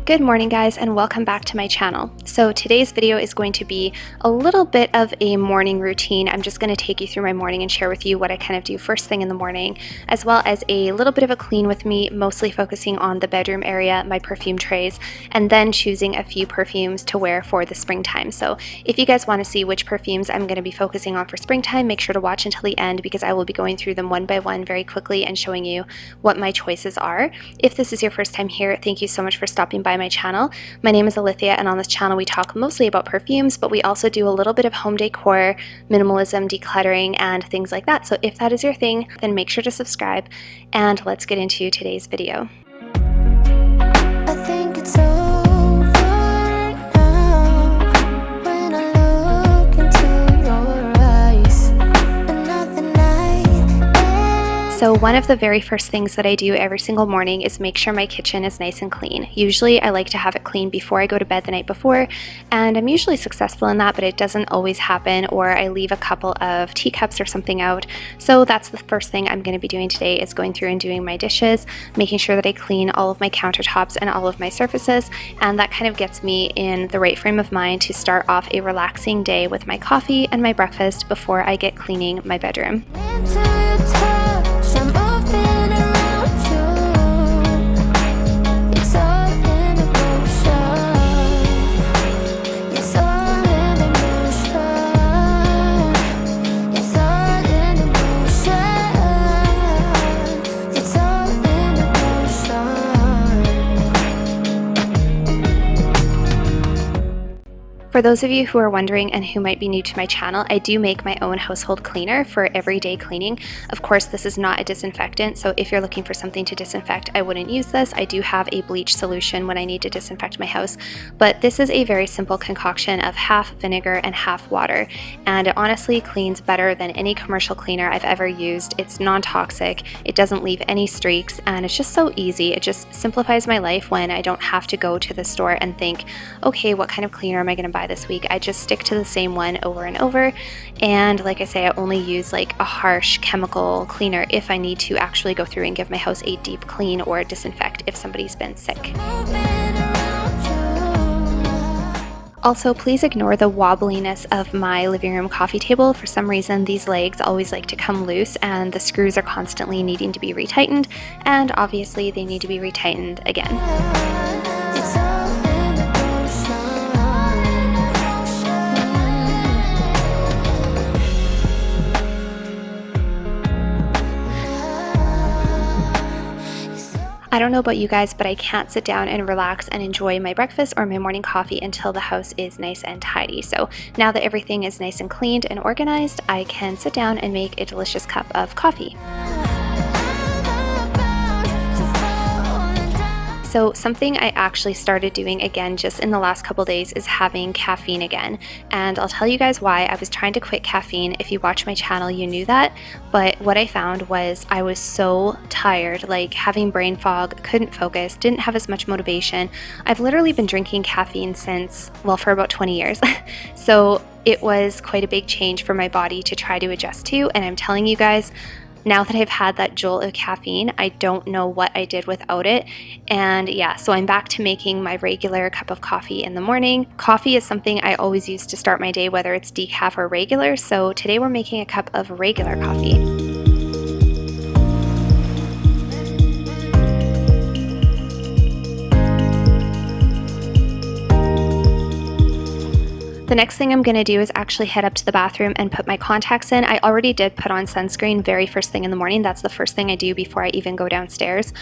Good morning guys, and welcome back to my channel. So today's video is going to be a little bit of a morning routine. I'm just going to take you through my morning and share with you what I kind of do first thing in the morning, as well as a little bit of a clean with me, mostly focusing on the bedroom area, my perfume trays, and then choosing a few perfumes to wear for the springtime. So if you guys want to see which perfumes I'm going to be focusing on for springtime, make sure to watch until the end because I will be going through them one by one very quickly and showing you what my choices are. If this is your first time here, thank you so much for stopping by my channel. My name is Alithia, and on this channel we talk mostly about perfumes, but we also do a little bit of home decor, minimalism, decluttering, and things like that. So if that is your thing, then make sure to subscribe, and let's get into today's video. I think it's over now when I look into your eyes. Another night. So one of the very first things that I do every single morning is make sure my kitchen is nice and clean. Usually I like to have it clean before I go to bed the night before, and I'm usually successful in that, but it doesn't always happen, or I leave a couple of teacups or something out. So that's the first thing I'm going to be doing today, is going through and doing my dishes, making sure that I clean all of my countertops and all of my surfaces, and that kind of gets me in the right frame of mind to start off a relaxing day with my coffee and my breakfast before I get cleaning my bedroom. Until you touch, I'm moving around you. It's all in motion. It's all in motion. It's all in motion. It's all in motion. For those of you who are wondering and who might be new to my channel, I do make my own household cleaner for everyday cleaning. Of course, this is not a disinfectant, so if you're looking for something to disinfect, I wouldn't use this. I do have a bleach solution when I need to disinfect my house, but this is a very simple concoction of half vinegar and half water, and it honestly cleans better than any commercial cleaner I've ever used. It's non-toxic, it doesn't leave any streaks, and it's just so easy. It just simplifies my life when I don't have to go to the store and think, okay, what kind of cleaner am I going to buy this week? I just stick to the same one over and over, and like I say, I only use like a harsh chemical cleaner if I need to actually go through and give my house a deep clean or disinfect if somebody's been sick. Also, please ignore the wobbliness of my living room coffee table. For some reason, these legs always like to come loose and the screws are constantly needing to be retightened, and obviously they need to be retightened again. It's all in motion. I don't know about you guys, but I can't sit down and relax and enjoy my breakfast or my morning coffee until the house is nice and tidy. So now that everything is nice and cleaned and organized, I can sit down and make a delicious cup of coffee. So something I actually started doing again just in the last couple days is having caffeine again, and I'll tell you guys why. I was trying to quit caffeine. If you watch my channel, you knew that, but what I found was I was so tired, like having brain fog, couldn't focus, didn't have as much motivation. I've literally been drinking caffeine since, well, for about 20 years. So it was quite a big change for my body to try to adjust to, and I'm telling you guys, now that I've had that jolt of caffeine, I don't know what I did without it. And yeah, so I'm back to making my regular cup of coffee in the morning. Coffee is something I always use to start my day, whether it's decaf or regular. So today we're making a cup of regular coffee. The next thing I'm going to do is actually head up to the bathroom and put my contacts in. I already did put on sunscreen very first thing in the morning. That's the first thing I do before I even go downstairs,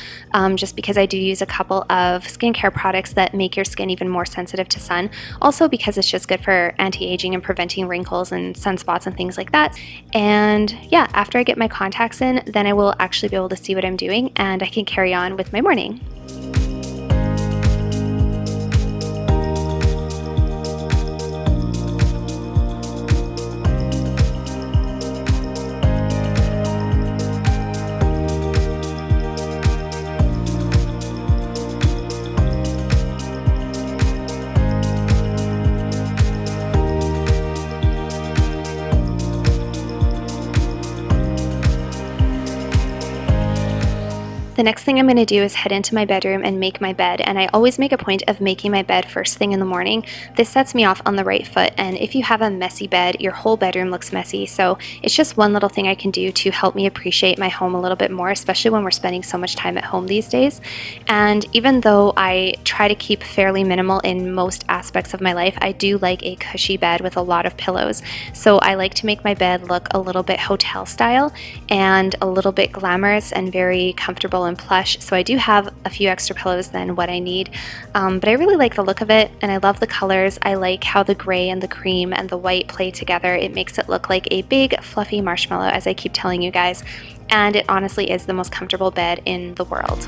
just because I do use a couple of skincare products that make your skin even more sensitive to sun. Also because it's just good for anti-aging and preventing wrinkles and sunspots and things like that. And yeah, after I get my contacts in, then I will actually be able to see what I'm doing and I can carry on with my morning. The next thing I'm going to do is head into my bedroom and make my bed, and I always make a point of making my bed first thing in the morning. This sets me off on the right foot, and if you have a messy bed, your whole bedroom looks messy, so it's just one little thing I can do to help me appreciate my home a little bit more, especially when we're spending so much time at home these days. And even though I try to keep fairly minimal in most aspects of my life, I do like a cushy bed with a lot of pillows. So I like to make my bed look a little bit hotel style and a little bit glamorous and very comfortable and plush. So I do have a few extra pillows than what I need, but I really like the look of it, and I love the colors. I like how the gray and the cream and the white play together. It makes it look like a big fluffy marshmallow, as I keep telling you guys, and it honestly is the most comfortable bed in the world.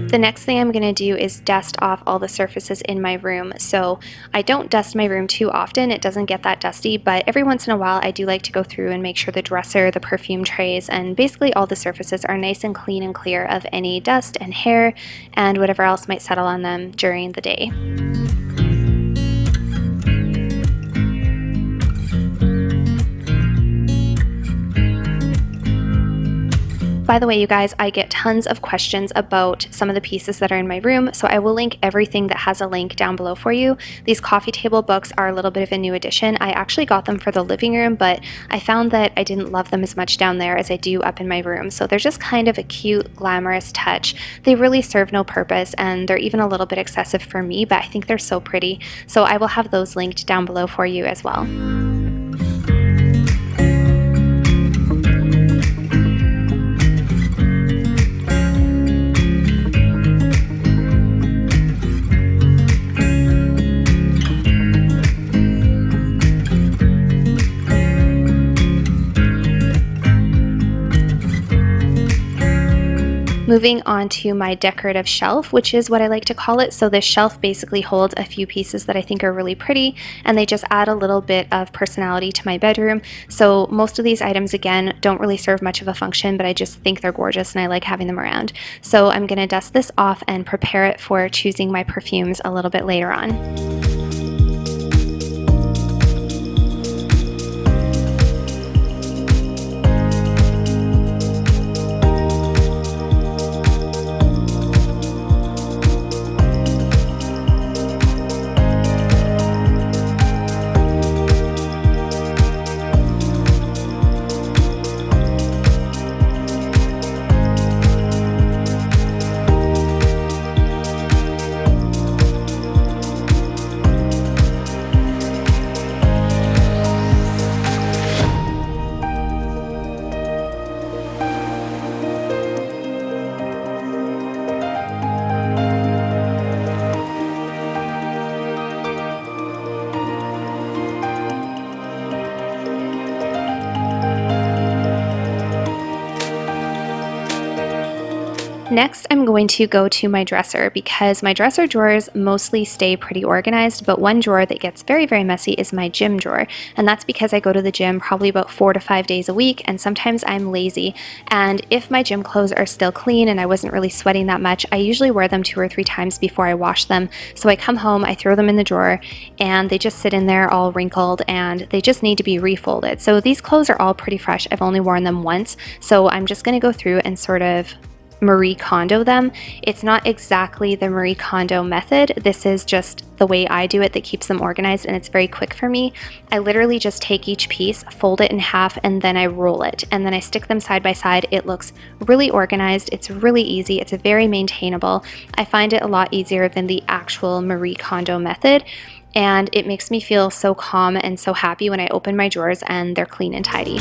The next thing I'm going to do is dust off all the surfaces in my room. So I don't dust my room too often, it doesn't get that dusty, but every once in a while I do like to go through and make sure the dresser, the perfume trays, and basically all the surfaces are nice and clean and clear of any dust and hair and whatever else might settle on them during the day. By the way, you guys, I get tons of questions about some of the pieces that are in my room, so I will link everything that has a link down below for you. These coffee table books are a little bit of a new addition. I actually got them for the living room, but I found that I didn't love them as much down there as I do up in my room. So they're just kind of a cute, glamorous touch. They really serve no purpose, and they're even a little bit excessive for me, but I think they're so pretty. So I will have those linked down below for you as well. Moving on to my decorative shelf, which is what I like to call it. So this shelf basically holds a few pieces that I think are really pretty, and they just add a little bit of personality to my bedroom. So most of these items, again, don't really serve much of a function, but I just think they're gorgeous and I like having them around. So I'm going to dust this off and prepare it for choosing my perfumes a little bit later on. Next, I'm going to go to my dresser because my dresser drawers mostly stay pretty organized, but one drawer that gets very, very messy is my gym drawer. And that's because I go to the gym probably about 4 to 5 days a week, and sometimes I'm lazy. And if my gym clothes are still clean and I wasn't really sweating that much, I usually wear them 2 or 3 times before I wash them. So I come home, I throw them in the drawer, and they just sit in there all wrinkled and they just need to be refolded. So these clothes are all pretty fresh. I've only worn them once, so I'm just going to go through and sort of Marie Kondo them. It's not exactly the Marie Kondo method. This is just the way I do it that keeps them organized, and it's very quick for me. I literally just take each piece, fold it in half, and then I roll it, and then I stick them side by side. It looks really organized. It's really easy. It's very maintainable. I find it a lot easier than the actual Marie Kondo method, and it makes me feel so calm and so happy when I open my drawers and they're clean and tidy.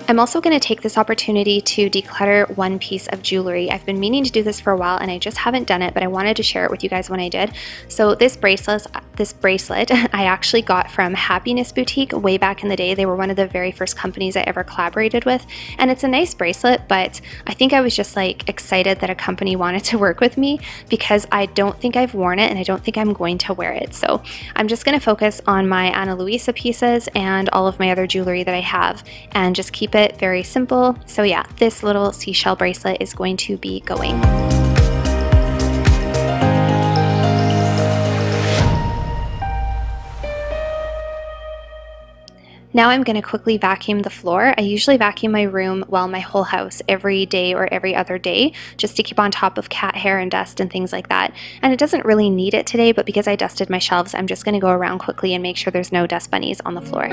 I'm also going to take this opportunity to declutter one piece of jewelry. I've been meaning to do this for a while and I just haven't done it, but I wanted to share it with you guys when I did. So this bracelet I actually got from Happiness Boutique way back in the day. They were one of the very first companies I ever collaborated with, and it's a nice bracelet, but I think I was just like excited that a company wanted to work with me because I don't think I've worn it and I don't think I'm going to wear it. So I'm just going to focus on my Ana Luisa pieces and all of my other jewelry that I have and just keep it very simple. So yeah, this little seashell bracelet is going to be going. Now I'm going to quickly vacuum the floor. I usually vacuum my room, well, my whole house every day or every other day, just to keep on top of cat hair and dust and things like that. And it doesn't really need it today, but because I dusted my shelves, I'm just going to go around quickly and make sure there's no dust bunnies on the floor.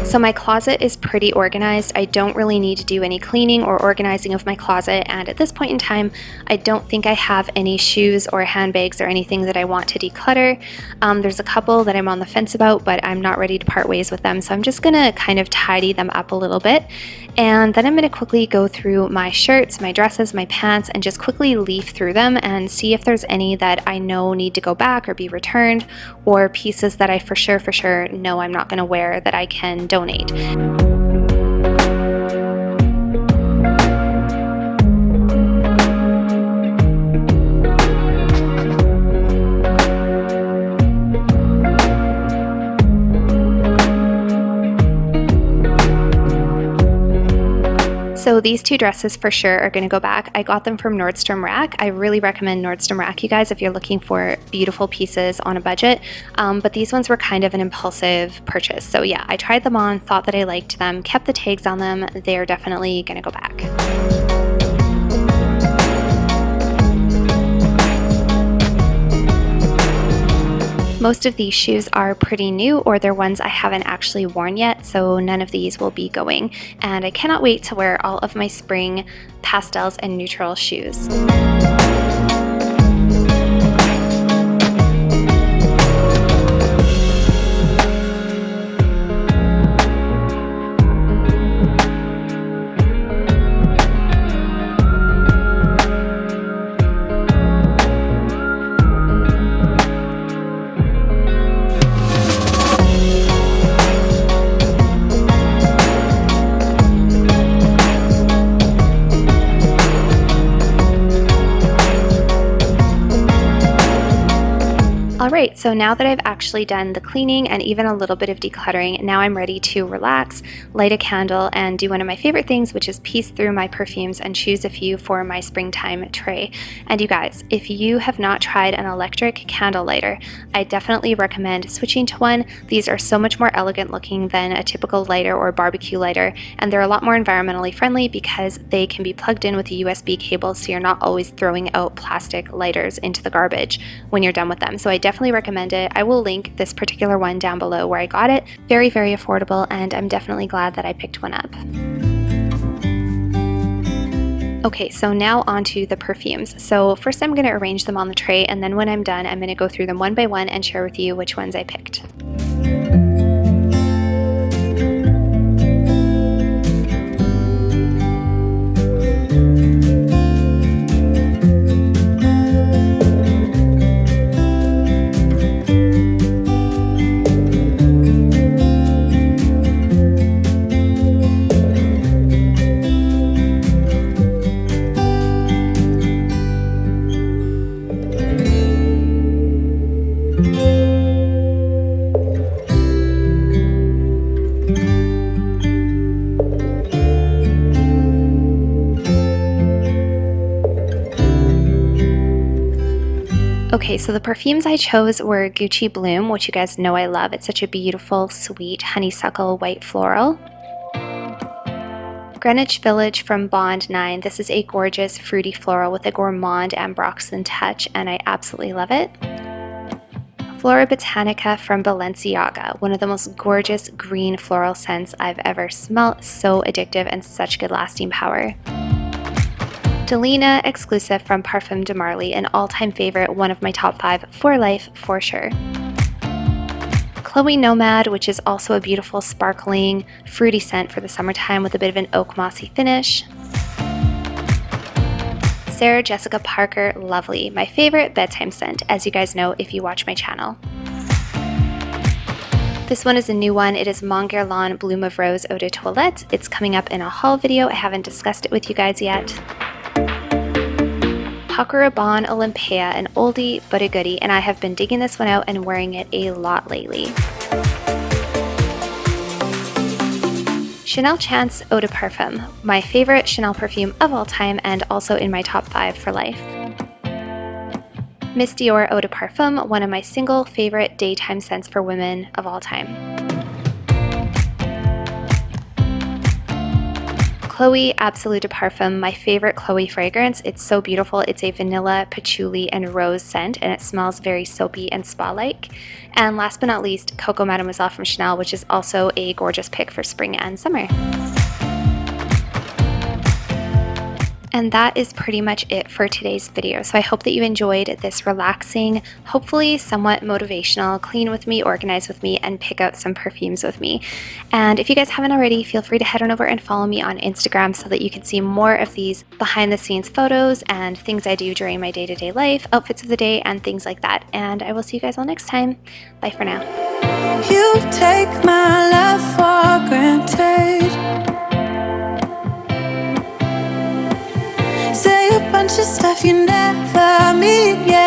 So my closet is pretty organized. I don't really need to do any cleaning or organizing of my closet, and at this point in time, I don't think I have any shoes or handbags or anything that I want to declutter. There's a couple that I'm on the fence about, but I'm not ready to part ways with them, so I'm just gonna kind of tidy them up a little bit. And then I'm gonna quickly go through my shirts, my dresses, my pants, and just quickly leaf through them and see if there's any that I know need to go back or be returned, or pieces that I for sure know I'm not gonna wear that I can donate. So these two dresses for sure are going to go back. I got them from Nordstrom Rack. I really recommend Nordstrom Rack, you guys, if you're looking for beautiful pieces on a budget. But these ones were kind of an impulsive purchase. So yeah, I tried them on, thought that I liked them, kept the tags on them. They're definitely going to go back. Most of these shoes are pretty new, or they're ones I haven't actually worn yet, so none of these will be going. And I cannot wait to wear all of my spring pastels and neutral shoes. Alright, so now that I've actually done the cleaning and even a little bit of decluttering, now I'm ready to relax, light a candle, and do one of my favorite things, which is piece through my perfumes and choose a few for my springtime tray. And you guys, if you have not tried an electric candle lighter, I definitely recommend switching to one. These are so much more elegant looking than a typical lighter or barbecue lighter, and they're a lot more environmentally friendly because they can be plugged in with a USB cable, so you're not always throwing out plastic lighters into the garbage when you're done with them. So I definitely recommend it. I will link this particular one down below where I got it. Very, very affordable, and I'm definitely glad that I picked one up. Okay, so now on to the perfumes. So first I'm going to arrange them on the tray, and then when I'm done, I'm going to go through them one by one and share with you which ones I picked. Okay, so the perfumes I chose were Gucci Bloom, which you guys know I love. It's such a beautiful, sweet honeysuckle white floral. Greenwich Village from Bond 9. This is a gorgeous fruity floral with a gourmand ambroxan touch, and I absolutely love it. Flora Botanica from Balenciaga, one of the most gorgeous green floral scents I've ever smelled, so addictive and such good lasting power. Delina Exclusive from Parfums de Marly, an all-time favorite, one of my top 5 for life for sure. Chloe Nomad, which is also a beautiful sparkling fruity scent for the summertime with a bit of an oak mossy finish. Sarah Jessica Parker Lovely, my favorite bedtime scent, as you guys know if you watch my channel. This one is a new one. It is Mon Guerlain Bloom of Rose Eau de Toilette. It's coming up in a haul video. I haven't discussed it with you guys yet. Paco Rabanne Olympia, an oldie but a goodie, and I have been digging this one out and wearing it a lot lately. Chanel Chance Eau de Parfum, my favorite Chanel perfume of all time and also in my top 5 for life. Miss Dior Eau de Parfum, one of my single favorite daytime scents for women of all time. Chloe Absolute de Parfum, my favorite Chloe fragrance. It's so beautiful. It's a vanilla, patchouli, and rose scent, and it smells very soapy and spa-like. And last but not least, Coco Mademoiselle from Chanel, which is also a gorgeous pick for spring and summer. And that is pretty much it for today's video. So I hope that you enjoyed this relaxing, hopefully somewhat motivational, clean with me, organize with me, and pick out some perfumes with me. And if you guys haven't already, feel free to head on over and follow me on Instagram so that you can see more of these behind the scenes photos and things I do during my day-to-day life, outfits of the day, and things like that. And I will see you guys all next time. Bye for now. You take my love for granted. Say a bunch of stuff you never mean, yeah.